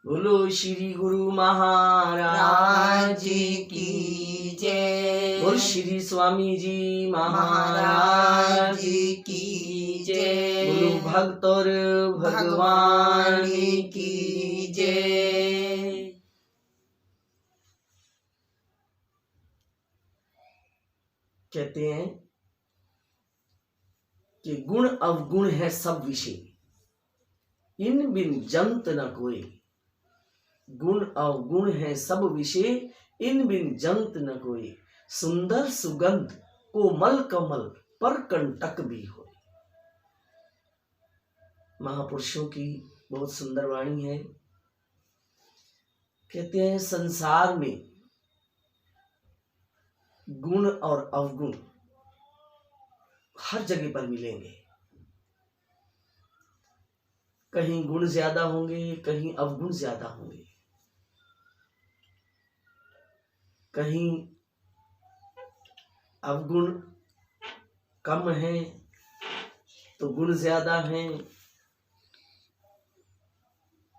बोलो श्री गुरु महाराज की जय। बोल श्री स्वामी जी महाराज की जय। बोलो भक्त और भगवान की जय। कहते हैं कि गुण अवगुण है सब विषय, इन बिन जंत न कोई। गुण अवगुण है सब विषय, इन बिन जंत न कोई। सुंदर सुगंध कोमल कमल पर कंटक भी हो। महापुरुषों की बहुत सुंदर वाणी है। कहते हैं संसार में गुण और अवगुण हर जगह पर मिलेंगे। कहीं गुण ज्यादा होंगे, कहीं अवगुण ज्यादा होंगे, कहीं अवगुण कम है तो गुण ज्यादा हैं,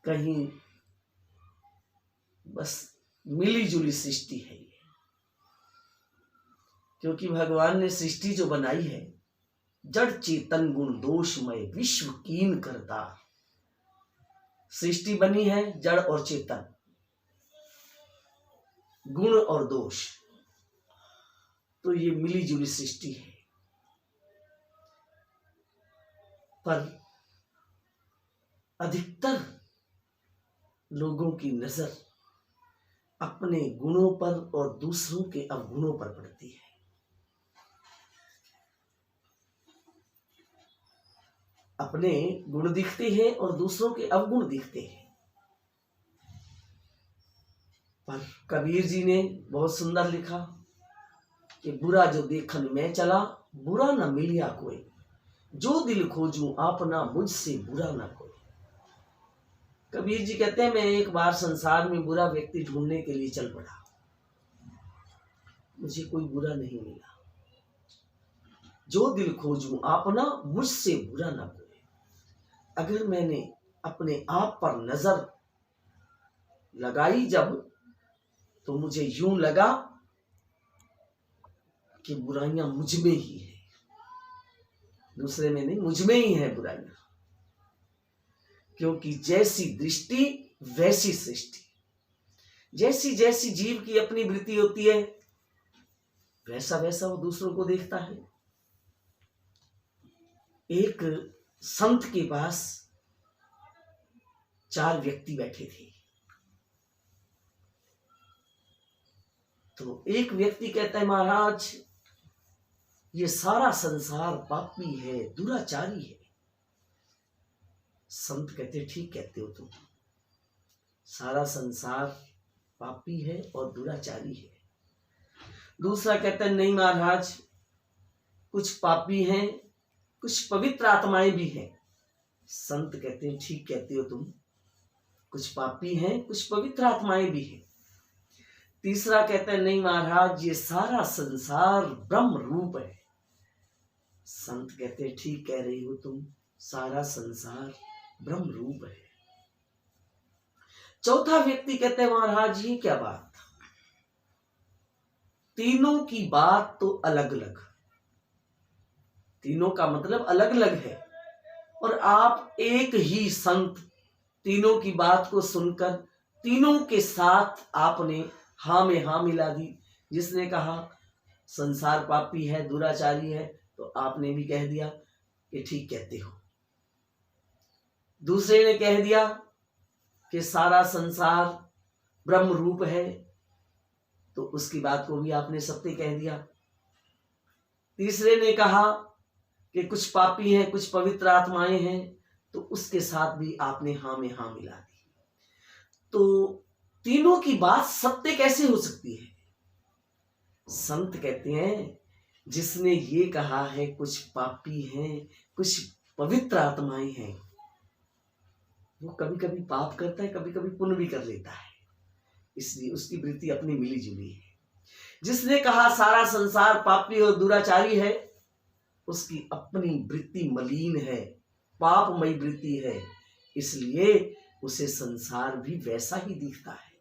कहीं बस मिली जुली सृष्टि है ये। क्योंकि भगवान ने सृष्टि जो बनाई है, जड़ चेतन गुण दोषमय विश्व कीन करता। सृष्टि बनी है जड़ और चेतन, गुण और दोष, तो ये मिली जुली सृष्टि है। पर अधिकतर लोगों की नजर अपने गुणों पर और दूसरों के अवगुणों पर पड़ती है। अपने गुण दिखते हैं और दूसरों के अवगुण दिखते हैं। पर कबीर जी ने बहुत सुंदर लिखा कि बुरा जो देखन में चला, बुरा न मिलिया कोई। जो दिल खोजूं आपना, मुझसे बुरा न कोई। कबीर जी कहते हैं मैं एक बार संसार में बुरा व्यक्ति ढूंढने के लिए चल पड़ा, मुझे कोई बुरा नहीं मिला। जो दिल खोजूं आपना, मुझसे बुरा न कोई। अगर मैंने अपने आप पर नजर लगाई जब, तो मुझे यूं लगा कि बुराइयां मुझ में ही है, दूसरे में नहीं, मुझ में ही है बुराइयां। क्योंकि जैसी दृष्टि वैसी सृष्टि। जैसी जैसी जीव की अपनी वृत्ति होती है, वैसा वैसा वो दूसरों को देखता है। एक संत के पास 4 व्यक्ति बैठे थे। तो एक व्यक्ति कहता है महाराज, ये सारा संसार पापी है, दुराचारी है। संत कहते ठीक कहते हो तुम, सारा संसार पापी है और दुराचारी है। दूसरा कहता है नहीं महाराज, कुछ पापी हैं, कुछ पवित्र आत्माएं भी हैं। संत कहते हैं ठीक कहते हो तुम, कुछ पापी हैं, कुछ पवित्र आत्माएं भी हैं। तीसरा कहता है नहीं महाराज, ये सारा संसार ब्रह्म रूप है। संत कहते हैं ठीक कह रही हो तुम, सारा संसार ब्रह्म रूप है। चौथा व्यक्ति कहते हैं महाराज ये क्या बात, तीनों की बात तो अलग अलग, तीनों का मतलब अलग अलग है, और आप एक ही संत तीनों की बात को सुनकर तीनों के साथ आपने हाँ में हाँ मिला दी। जिसने कहा संसार पापी है, दुराचारी है, तो आपने भी कह दिया कि ठीक कहते हो। दूसरे ने कह दिया कि सारा संसार ब्रह्म रूप है, तो उसकी बात को भी आपने सत्य कह दिया। तीसरे ने कहा कि कुछ पापी हैं, कुछ पवित्र आत्माएं हैं, तो उसके साथ भी आपने हाँ में हाँ मिला दी। तो तीनों की बात सत्य कैसे हो सकती है? संत कहते हैं जिसने ये कहा है कुछ पापी हैं, कुछ पवित्र आत्माएं हैं, वो कभी कभी पाप करता है, कभी कभी पुण्य भी कर लेता है, इसलिए उसकी वृत्ति अपनी मिली जुली है। जिसने कहा सारा संसार पापी और दुराचारी है, उसकी अपनी वृत्ति मलिन है, पापमयी वृत्ति है, इसलिए उसे संसार भी वैसा ही दिखता है।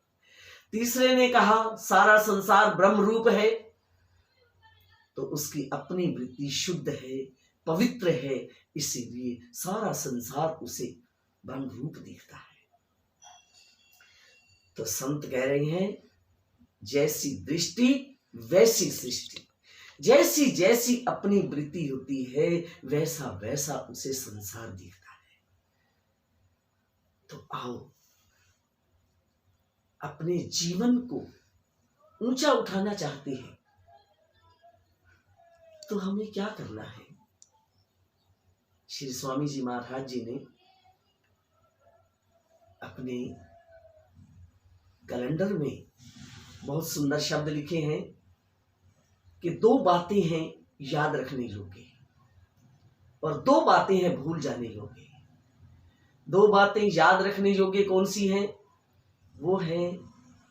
तीसरे ने कहा सारा संसार ब्रह्म रूप है, तो उसकी अपनी वृत्ति शुद्ध है, पवित्र है, इसीलिए सारा संसार उसे ब्रह्म रूप दिखता है। तो संत कह रहे हैं जैसी दृष्टि वैसी सृष्टि, जैसी जैसी अपनी वृत्ति होती है वैसा वैसा उसे संसार दिखता है। तो आओ अपने जीवन को ऊंचा उठाना चाहते हैं तो हमें क्या करना है। श्री स्वामी जी महाराज जी ने अपने कैलेंडर में बहुत सुंदर शब्द लिखे हैं कि 2 बातें हैं याद रखने योग्य और 2 बातें हैं भूल जाने योग्य। 2 बातें याद रखने योग्य कौन सी हैं? वो है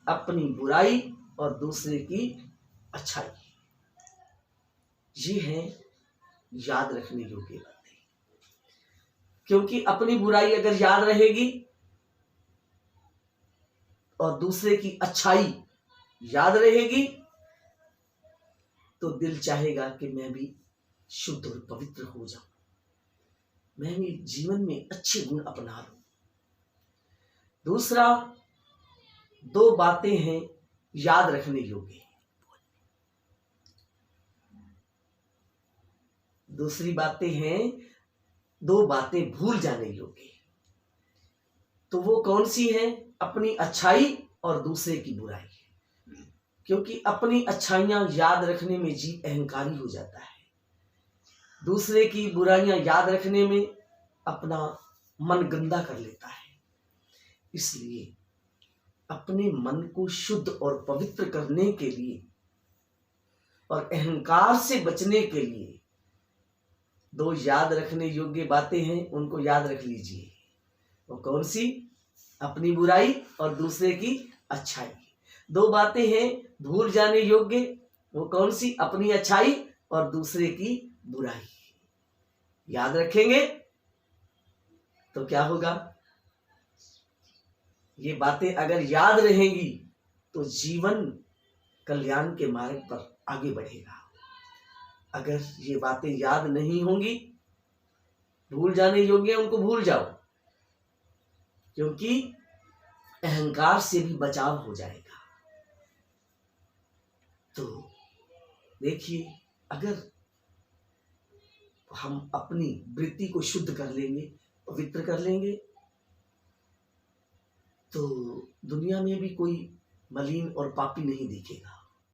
अपनी बुराई और दूसरे की अच्छाई। ये है याद रखने योग्य बातें, क्योंकि अपनी बुराई अगर याद रहेगी और दूसरे की अच्छाई याद रहेगी तो दिल चाहेगा कि मैं भी शुद्ध और पवित्र हो जाऊं, मैं भी जीवन में अच्छे गुण अपना लूं। दूसरा 2 बातें हैं याद रखने योग्य, दूसरी बातें हैं 2 बातें भूल जाने योग्य। तो वो कौन सी है? अपनी अच्छाई और दूसरे की बुराई। क्योंकि अपनी अच्छाइयां याद रखने में जीव अहंकारी हो जाता है, दूसरे की बुराइयां याद रखने में अपना मन गंदा कर लेता है। इसलिए अपने मन को शुद्ध और पवित्र करने के लिए और अहंकार से बचने के लिए 2 याद रखने योग्य बातें हैं, उनको याद रख लीजिए। वो कौन सी? अपनी बुराई और दूसरे की अच्छाई। 2 बातें हैं भूल जाने योग्य, वो कौन सी? अपनी अच्छाई और दूसरे की बुराई। याद रखेंगे तो क्या होगा? ये बातें अगर याद रहेंगी तो जीवन कल्याण के मार्ग पर आगे बढ़ेगा। अगर ये बातें याद नहीं होंगी, भूल जाने योग्य, उनको भूल जाओ, क्योंकि अहंकार से भी बचाव हो जाएगा। तो देखिए, अगर हम अपनी वृत्ति को शुद्ध कर लेंगे, पवित्र कर लेंगे, तो दुनिया में भी कोई मलिन और पापी नहीं दिखेगा।